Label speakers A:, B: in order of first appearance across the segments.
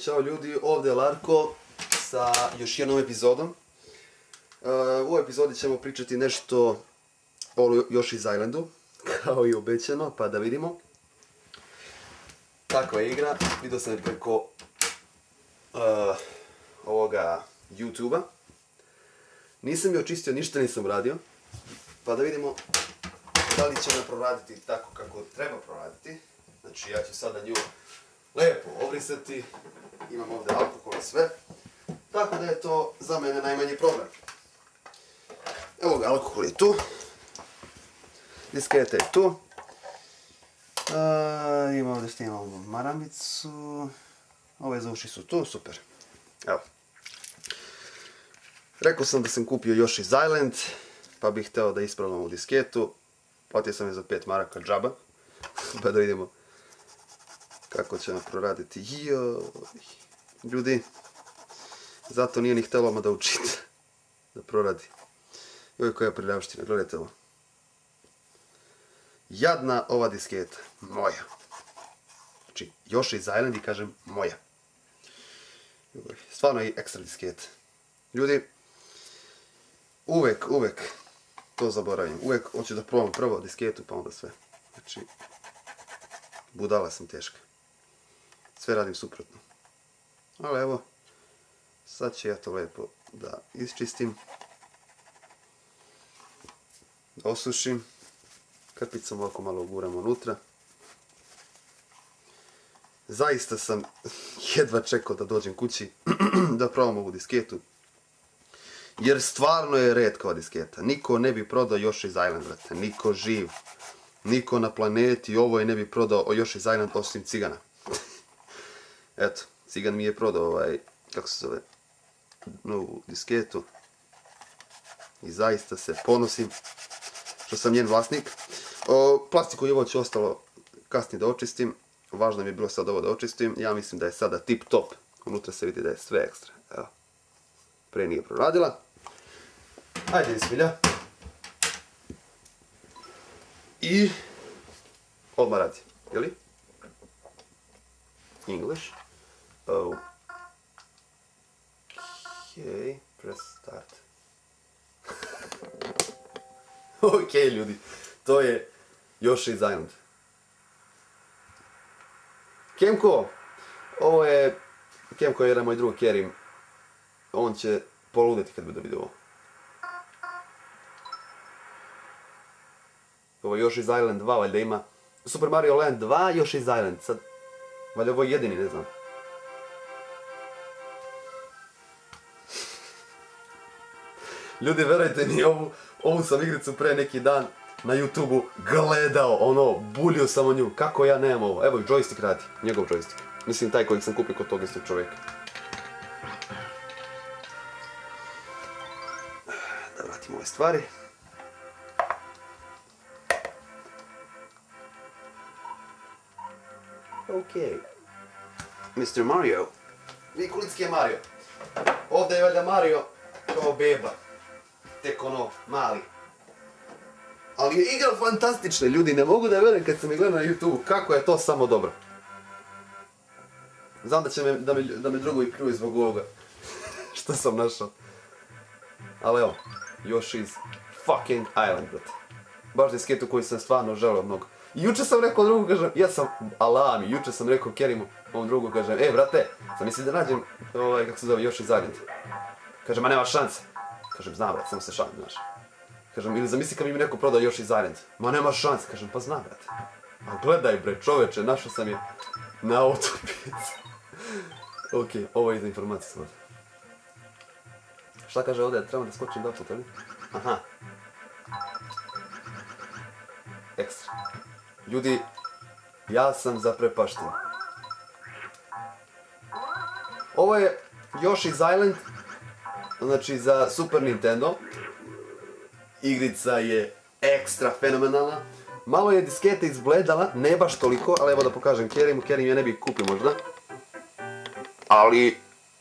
A: Ćao ljudi, ovdje je Larko sa još jednom epizodom. U ovoj epizodi ćemo pričati nešto o Yoshi's Islandu, kao i obećano, pa da vidimo. Takva je igra, vidio sam je preko ovoga YouTube-a. Nisam je očistio, ništa nisam radio, pa da vidimo da li će me proraditi tako kako treba proraditi. Znači ja ću sada nju lijepo obrisati, imam ovdje alkohol i sve, tako da je to za mene najmanji problem. Evo ga, alkohol je tu, disketa je tu, ima ovdje snimamo maramicu, ove za uši su tu, super. Evo. Rekao sam da sam kupio Yoshi's Island, pa bih htio da ispravljam ovu disketu, platio sam je za 5 maraka džaba, pa da vidimo kako ćemo proraditi. Ljudi, zato nije ni htjelo da učite, da proradi. Joj, koja prljavština, gledajte ovo. Jadna ova disketa, moja. Znači, Yoshi's Island i kažem moja. Stvarno je ekstra disketa. Ljudi, uvek to zaboravim. Uvek hoću da probam prvo disketu pa onda sve. Znači, budala sam teška. Sve radim suprotno. Ali evo, sad ću ja to lijepo da isčistim. Da osušim. Krpicom ovako malo uguram unutra. Zaista sam jedva čekao da dođem kući da probam ovu disketu. Jer stvarno je retka ova disketa. Niko ne bi prodao Yoshi's Island, brate. Niko živ. Niko na planeti ovoj ne bi prodao Yoshi's Island osim cigana. Eto, cigan mi je prodao kako se zove, novu disketu. I zaista se ponosim što sam njen vlasnik. Plastiku i ovo ću ostalo kasnije da očistim. Važno mi je bilo sad ovo da očistim. Ja mislim da je sada tip top. Unutra se vidi da je sve ekstra. Evo. Prije nije proradila. Ajde, ismilja. I odmah radi. Jeli? English. Ok. Press start. Ok, ljudi. To je Yoshi's Island. Kemko. Ovo je Kemko, jedan moj drug Kerim. On će poludeti kad bude vidio ovo. Ovo je Yoshi's Island 2, valjda ima Super Mario Land 2, Yoshi's Island. Sad, valjda ovo je jedini, ne znam. Ljudi, verujte mi, ovu sam igricu pre neki dan na YouTube-u gledao, bulio sam o nju. Kako ja nemam ovo? Evo i joystick radi, njegov joystick. Mislim taj kojeg sam kupio kod tog istog čovjeka. Da vratimo ove stvari. Ok. Mr. Mario. Vi kulicki je Mario. Ovdje je valjda Mario kao beba. Tek mali. Ali je igra fantastična, ljudi, ne mogu da vjerujem kad sam je gledao na YouTube kako je to samo dobro. Znam da me drugovi pljuju zbog ovoga. Što sam našao. Ali evo, Yoshi's fucking Island, brate. Baš disketu koju sam stvarno želeo mnogo. I juče sam rekao drugu, kažem, ja sam alami, juče sam rekao Kerimu, ovom drugu, kažem, brate, sam mislim da nađem, kako se zove, Yoshi's Island. Kažem, ma nema šanse. Kažem, znam, brate, samo se šalim, znaš. Kažem, ili zamisli kad mi neko prodao Yoshi's Island. Ma nema šanse, kažem, pa znam, brate. A gledaj, bre, čoveče, našao sam je na autopicu. Ok, ovo je za informacije sad. Šta kaže ovdje, trebam da skočim da put, ali? Aha. Ekstra. Ljudi, ja sam zaprepašten. Ovo je Yoshi's Island, znači za Super Nintendo. Igrica je ekstra fenomenalna. Malo je disketa izbledala, ne baš toliko, ali evo da pokažem Kerimu, Kerim je ne bi kupio možda. Ali,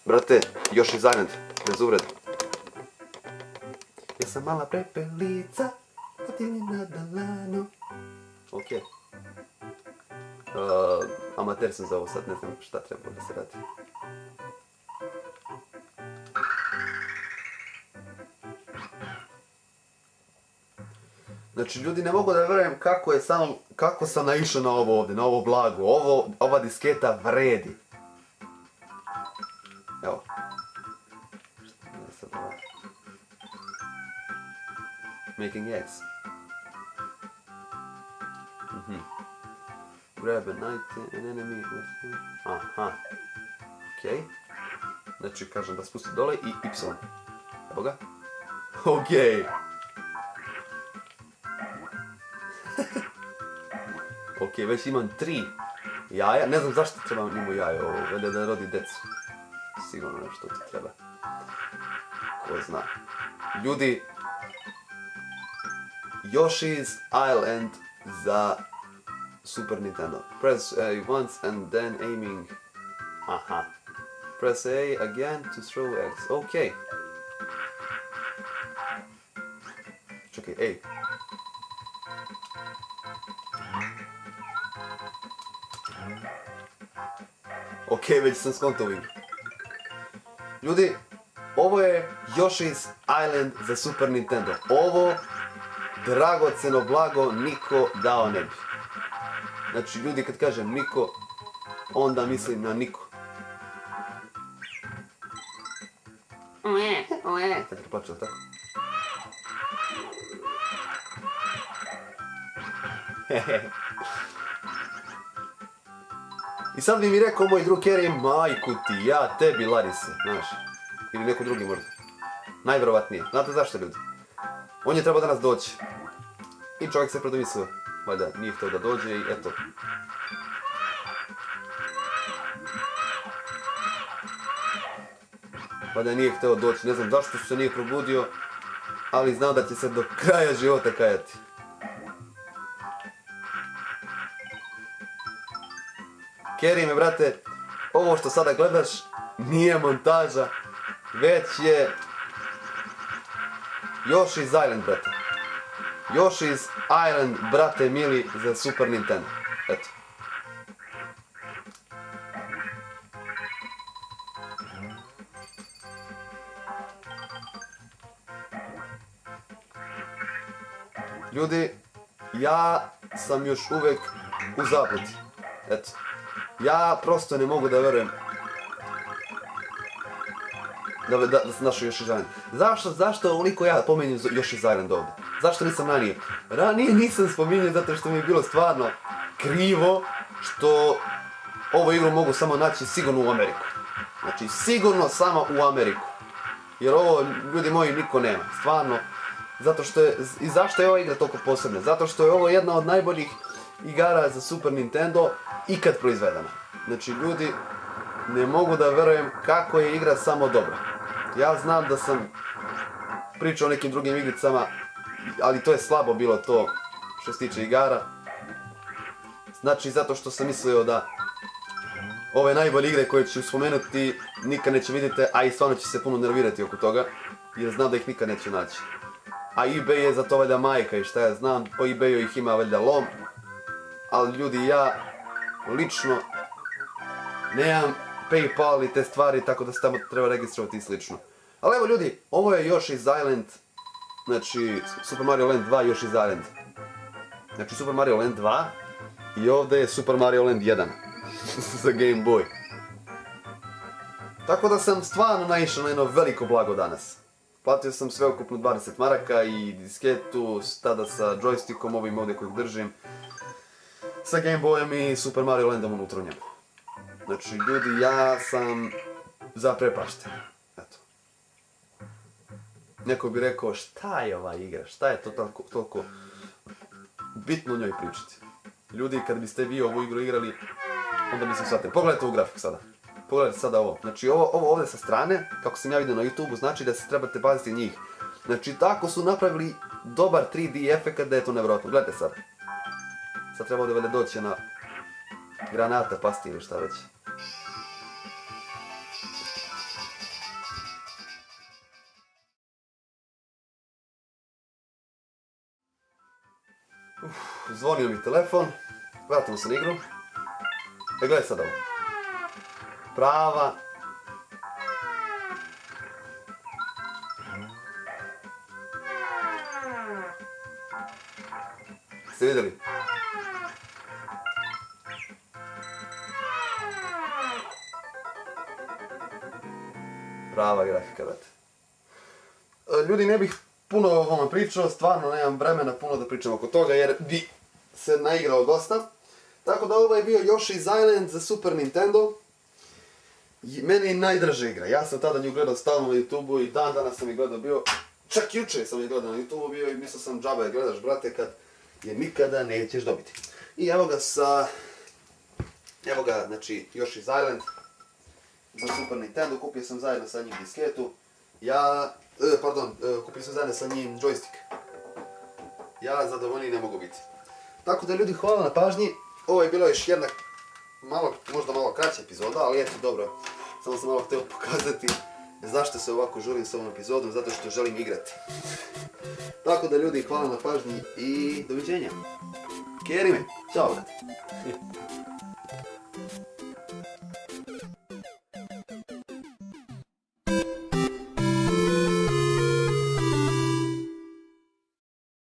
A: brate, Yoshi's Island, bez uvreda. Ja sam mala prepelica, a ti mi na dalano. Ok. Amater sam za ovo sad, ne znam šta treba da se radi. Znači, ljudi, ne mogu da vjerujem kako sam naišao na ovo ovdje, na ovo blago. Ova disketa vredi. Evo. Making eggs. Grab a knight and enemy. Aha. Okej. Znači, kažem da spusti dole i Y. Evo ga. Okej. Okej, već imam 3 jaja. Ne znam zašto treba njemu jajo ovo. Velja da rodi decu. Sigurno nešto ti treba. Ko zna. Ljudi, Yoshi's Island za Super Nintendo. Press A once and then aiming. Aha. Press A again to throw eggs. Okay. Čekaj, ej. Okej, već sam skontao u igru. Ljudi, ovo je Yoshi's Island za Super Nintendo. Ovo dragoceno blago niko dao ne bi. Znači, ljudi, kad kažem niko, onda mislim na niko. Sad je plaćao, tako? I sad bi mi rekao moj drug Kerry, majku ti, ja tebi Larise, znaš. Ili neko drugi možda. Najvjerovatnije. Znate zašto, ljudi? On je trebao danas doći. I čovjek se predomislio. Valjda nije htio da dođe i eto. Valjda nije htio doći. Ne znam zašto se nije probudio. Ali znao da će se do kraja života kajati. Kerry me, brate, ovo što sada gledaš nije montaža, već je Yoshi's Island, brate. Yoshi's Island, brate mili, za Super Nintendo. Eto. Ljudi, ja sam još uvijek u zabludi. Eto. Ja prosto ne mogu da vjerujem da sam našao Yoshi's Island. Zašto ovoliko ja pomenjem Yoshi's Island ovdje? Zašto nisam ranije? Ranije nisam spominjao zato što mi je bilo stvarno krivo što ovu igru mogu samo naći sigurno u Ameriku. Znači sigurno samo u Ameriku. Jer ovo, ljudi moji, niko nema. Stvarno. Zato što je, i zašto je ova igra toliko posebna? Zato što je ovo jedna od najboljih igara za Super Nintendo ikad proizvedena. Znači, ljudi, ne mogu da vjerujem kako je igra samo dobra. Ja znam da sam pričao o nekim drugim igricama, ali to je slabo bilo to što se tiče igara. Znači, zato što sam mislio da ove najbolje igre koje ću spomenuti nikad neće vidjeti, a i stvarno će se puno nervirati oko toga, jer znam da ih nikad neću naći. A eBay je za to valjda majka i šta ja znam, po eBayu ih ima valjda lom. Ali ljudi, ja lično nemam PayPal i te stvari, tako da se tamo treba registrovati i slično. Ali evo ljudi, ovo je Yoshi's Island, znači Super Mario Land 2 Yoshi's Island. Znači Super Mario Land 2 i ovdje je Super Mario Land 1 za Game Boy. Tako da sam stvarno naišao na jedno veliko blago danas. Platio sam sve ukupno 20 maraka i disketu, tada sa joystickom ovim ovdje kojeg držim. Sa Game Boyom i Super Mario Landom unutra njemu. Znači, ljudi, ja sam zaprepašten. Eto. Neko bi rekao, šta je ova igra? Šta je to toliko bitno o njoj pričati? Ljudi, kad biste vi ovu igru igrali, onda bi se shvatili. Pogledajte ovu grafiku sada. Pogledajte sada ovo. Znači, ovo ovdje sa strane, kako sam ja vidio na YouTube-u, znači da se trebate paziti njih. Znači, tako su napravili dobar 3D efekt da je to nevjerojatno. Gledajte sad. Sad treba ovdje velje doći na granata pasti ili šta već. Zvonio mi telefon. Vratimo se na igru. Gledaj sad ovo. Prava. Ste vidjeli? Prava grafika, brate. Ljudi, ne bih puno o ovome pričao, stvarno nemam vremena puno da pričam oko toga jer bi se naigrao dosta. Tako da ovo je bio Yoshi's Island za Super Nintendo. Meni je najdraža igra, ja sam tada nju gledao stalno na YouTube-u i dan danas sam je gledao bio, čak jučer sam je gledao na YouTube-u bio i mislio sam džaba je gledaš brate kad je nikada nećeš dobiti. I evo ga znači Yoshi's Island za Super Nintendo, kupio sam zajedno sa njim disketu, kupio sam zajedno sa njim joystick. Ja zadovoljniji ne mogu biti. Tako da ljudi, hvala na pažnji, ovo je bila još jedna možda malo kraća epizoda, ali eto dobro, samo sam malo htio pokazati zašto se ovako žurim s ovom epizodom, zato što želim igrati. Tako da ljudi, hvala na pažnji i doviđenja. Keri me, čao brate.